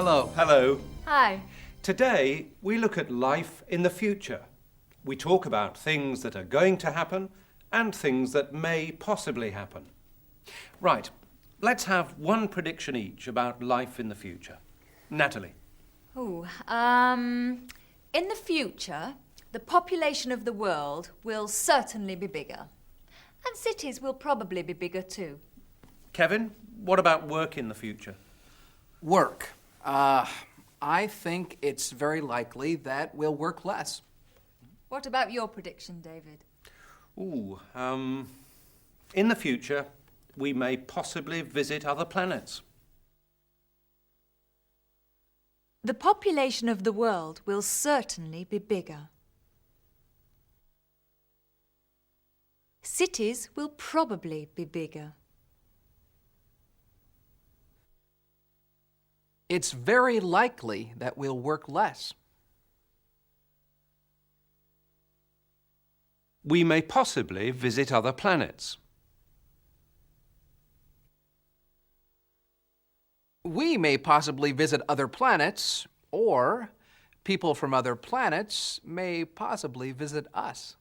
Hello. Hello. Hi. Today, we look at life in the future. We talk about things that are going to happen and things that may possibly happen. Right, let's have one prediction each about life in the future. Natalie. In the future, the population of the world will certainly be bigger. And cities will probably be bigger too. Kevin, what about work in the future? Work. I think it's very likely that we'll work less. What about your prediction, David? In the future, we may possibly visit other planets. The population of the world will certainly be bigger. Cities will probably be bigger. It's very likely that we'll work less. We may possibly visit other planets. We may possibly visit other planets, or people from other planets may possibly visit us.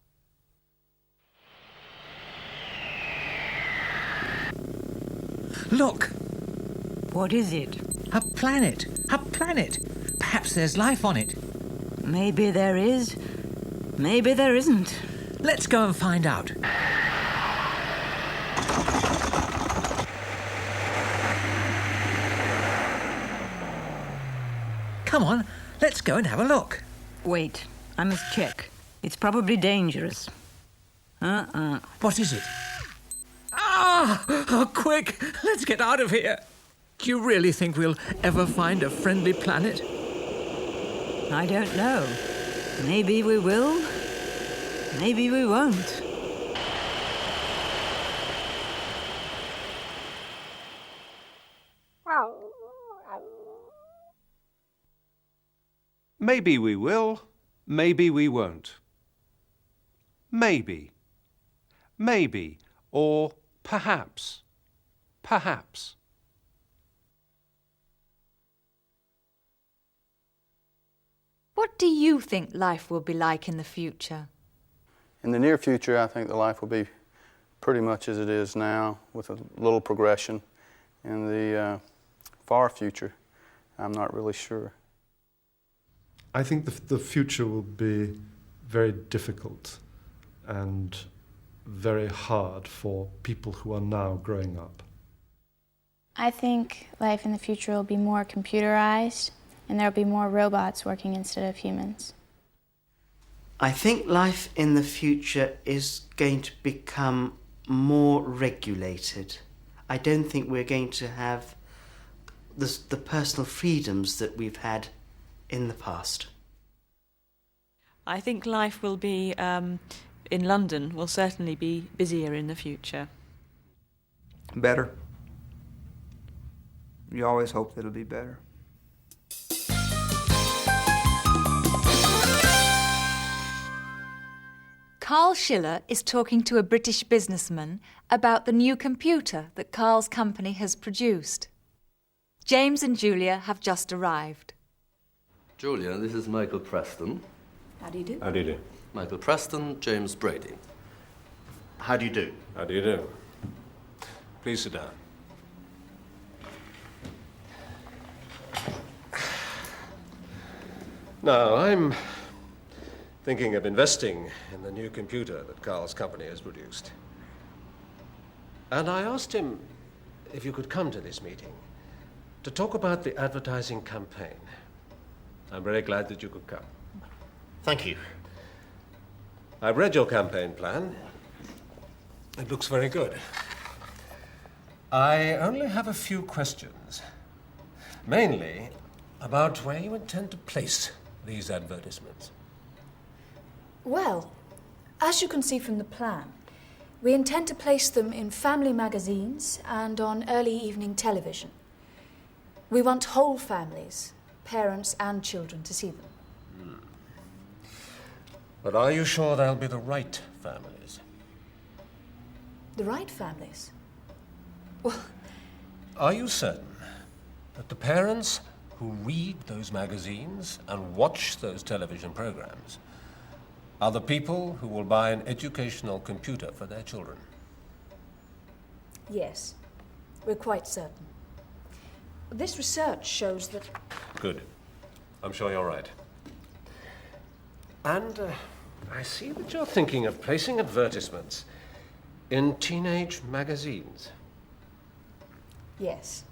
Look! What is it? A planet! A planet! Perhaps there's life on it. Maybe there is. Maybe there isn't. Let's go and find out. Come on, let's go and have a look. Wait, I must check. It's probably dangerous. What is it? Oh, quick! Let's get out of here. Do you really think we'll ever find a friendly planet? I don't know. Maybe we will. Maybe we won't. Maybe we will, maybe we won't. Maybe. Maybe, or perhaps. Perhaps. What do you think life will be like in the future? In the near future, I think the life will be pretty much as it is now, with a little progression. In the far future, I'm not really sure. I think the future will be very difficult and very hard for people who are now growing up. I think life in the future will be more computerized, and there will be more robots working instead of humans. I think life in the future is going to become more regulated. I don't think we're going to have the personal freedoms that we've had in the past. I think life will be, in London, will certainly be busier in the future. Better. You always hope that it'll be better. Carl Schiller is talking to a British businessman about the new computer that Carl's company has produced. James and Julia have just arrived. Julia, this is Michael Preston. How do you do? How do you do? Michael Preston, James Brady. How do you do? How do you do? Please sit down. Now, I'm thinking of investing in the new computer that Carl's company has produced. And I asked him if you could come to this meeting to talk about the advertising campaign. I'm very glad that you could come. Thank you. I've read your campaign plan. It looks very good. I only have a few questions, mainly about where you intend to place these advertisements. Well, as you can see from the plan, we intend to place them in family magazines and on early evening television. We want whole families, parents and children, to see them. But are you sure they'll be the right families? The right families? Well, Are you certain that the parents who read those magazines and watch those television programs are the people who will buy an educational computer for their children. Yes, we're quite certain. This research shows that... Good. I'm sure you're right. And I see that you're thinking of placing advertisements in teenage magazines. Yes.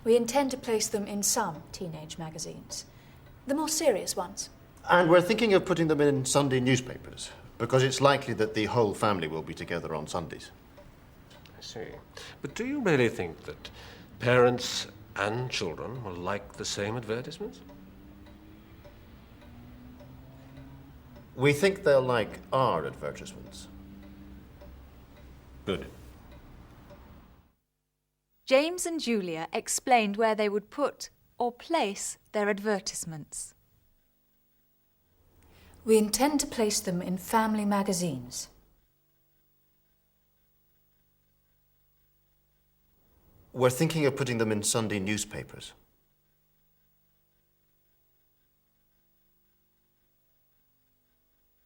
We intend to place them in some teenage magazines. The more serious ones. And we're thinking of putting them in Sunday newspapers, because it's likely that the whole family will be together on Sundays. I see. But do you really think that parents and children will like the same advertisements? We think they'll like our advertisements. Good. James and Julia explained where they would put or place their advertisements. We intend to place them in family magazines. We're thinking of putting them in Sunday newspapers.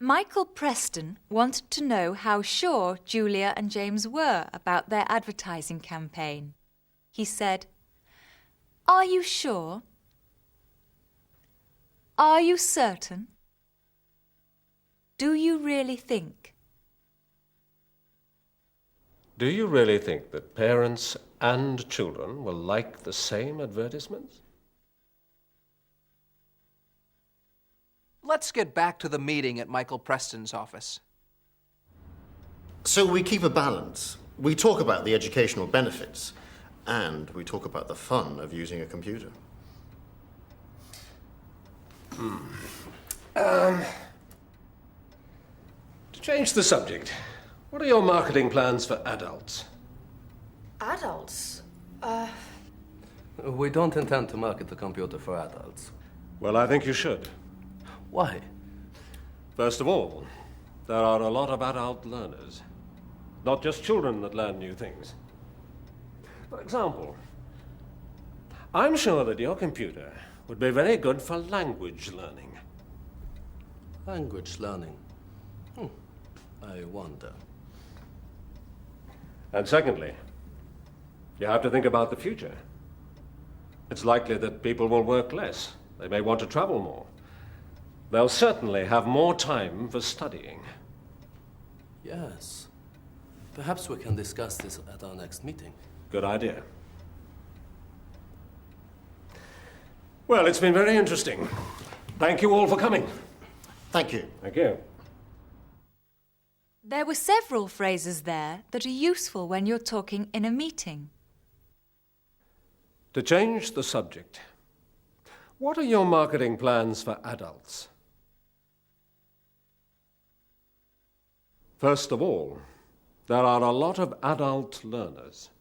Michael Preston wanted to know how sure Julia and James were about their advertising campaign. He said, "Are you sure? Are you certain? Do you really think?" Do you really think that parents and children will like the same advertisements? Let's get back to the meeting at Michael Preston's office. So we keep a balance. We talk about the educational benefits, and we talk about the fun of using a computer. To change the subject, what are your marketing plans for adults? Adults? We don't intend to market the computer for adults. Well, I think you should. Why? First of all, there are a lot of adult learners, not just children that learn new things. For example, I'm sure that your computer would be very good for language learning. Language learning? I wonder. And secondly, you have to think about the future. It's likely that people will work less. They may want to travel more. They'll certainly have more time for studying. Yes. Perhaps we can discuss this at our next meeting. Good idea. Well, it's been very interesting. Thank you all for coming. Thank you. Thank you. There were several phrases there that are useful when you're talking in a meeting. To change the subject, what are your marketing plans for adults? First of all, there are a lot of adult learners.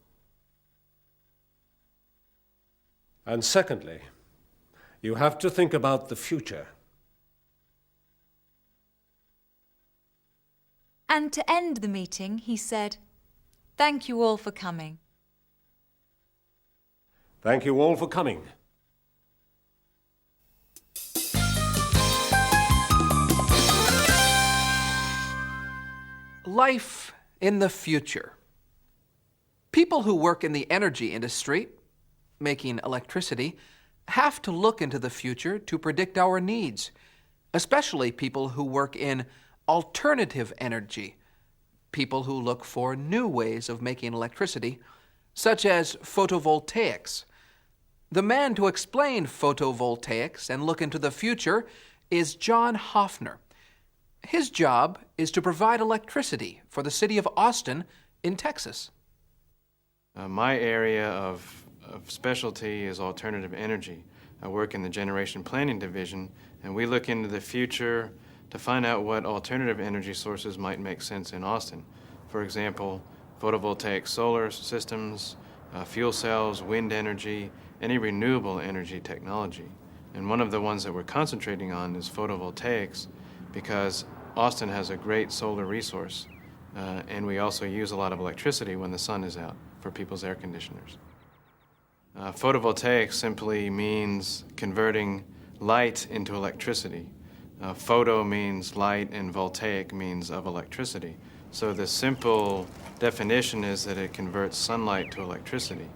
And secondly, you have to think about the future. And to end the meeting, he said, "Thank you all for coming." Thank you all for coming. Life in the future. People who work in the energy industry, making electricity, have to look into the future to predict our needs, especially people who work in alternative energy, people who look for new ways of making electricity, such as photovoltaics. The man to explain photovoltaics and look into the future is John Hofner. His job is to provide electricity for the city of Austin in Texas. My area of specialty is alternative energy. I work in the generation planning division, and we look into the future to find out what alternative energy sources might make sense in Austin. For example, photovoltaic solar systems, fuel cells, wind energy, any renewable energy technology. And one of the ones that we're concentrating on is photovoltaics, because Austin has a great solar resource, and we also use a lot of electricity when the sun is out for people's air conditioners. Photovoltaic simply means converting light into electricity. Photo means light and voltaic means of electricity. So the simple definition is that it converts sunlight to electricity.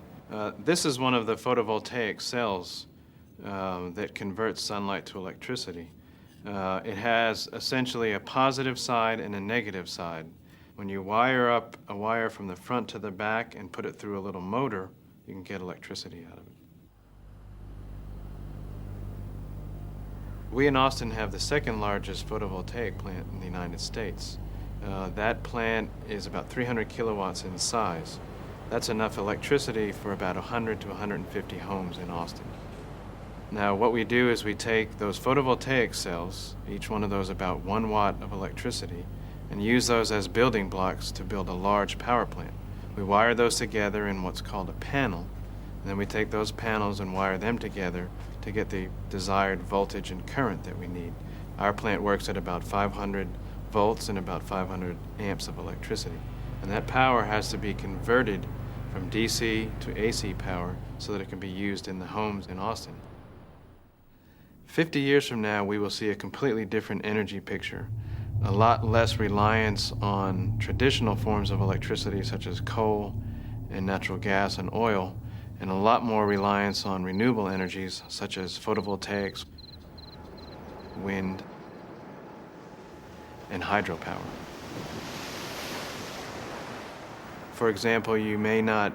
This is one of the photovoltaic cells that converts sunlight to electricity. It has essentially a positive side and a negative side. When you wire up a wire from the front to the back and put it through a little motor, you can get electricity out of it. We in Austin have the second largest photovoltaic plant in the United States. That plant is about 300 kilowatts in size. That's enough electricity for about 100 to 150 homes in Austin. Now, what we do is we take those photovoltaic cells, each one of those about 1 watt of electricity, and use those as building blocks to build a large power plant. We wire those together in what's called a panel, and then we take those panels and wire them together to get the desired voltage and current that we need. Our plant works at about 500 volts and about 500 amps of electricity. And that power has to be converted from DC to AC power so that it can be used in the homes in Austin. 50 years from now, we will see a completely different energy picture. A lot less reliance on traditional forms of electricity such as coal and natural gas and oil, and a lot more reliance on renewable energies such as photovoltaics, wind, and hydropower. For example, you may not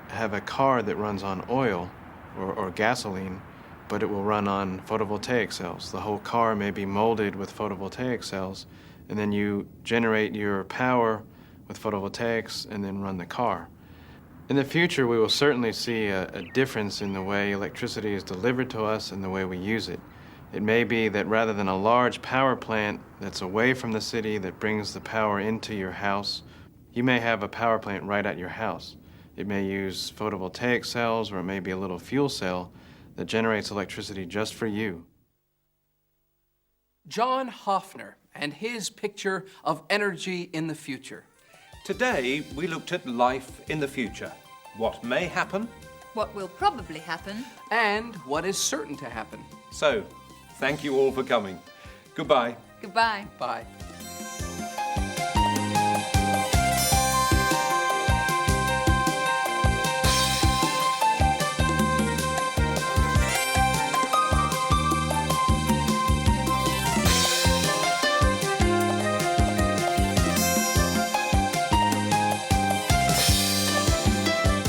have a car that runs on oil or gasoline, but it will run on photovoltaic cells. The whole car may be molded with photovoltaic cells, and then you generate your power with photovoltaics and then run the car. In the future, we will certainly see a difference in the way electricity is delivered to us and the way we use it. It may be that rather than a large power plant that's away from the city that brings the power into your house, you may have a power plant right at your house. It may use photovoltaic cells, or it may be a little fuel cell that generates electricity just for you. John Hofner and his picture of energy in the future. Today, we looked at life in the future. What may happen, What will probably happen, and what is certain to happen. So, thank you all for coming. Goodbye. Goodbye. Bye.